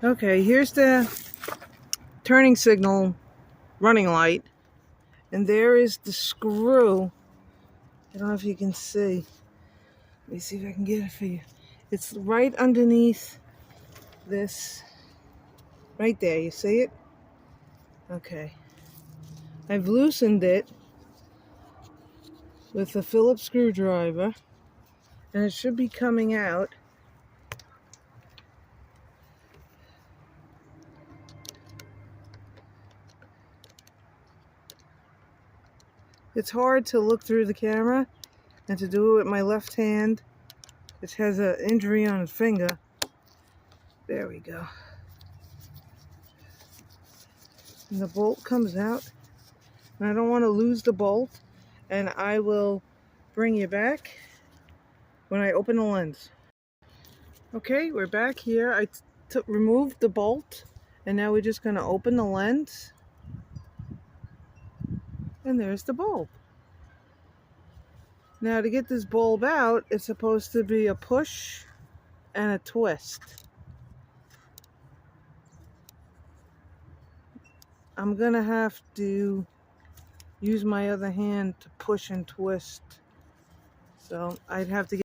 Okay, here's the turning signal running light, and there is the screw. I don't know if you can see. Let me see if I can get it for you. It's right underneath this, right there. You see it? Okay. I've loosened it with a Phillips screwdriver, and it should be coming out. It's hard to look through the camera and to do it with my left hand, which has an injury on its finger. There we go. And the bolt comes out. And I don't want to lose the bolt, and I will bring you back when I open the lens. Okay, we're back here. I removed the bolt, and now we're just going to open the lens. And there's the bulb. Now to get this bulb out, it's supposed to be a push and a twist. I'm going to have to use my other hand to push and twist. So I'd have to get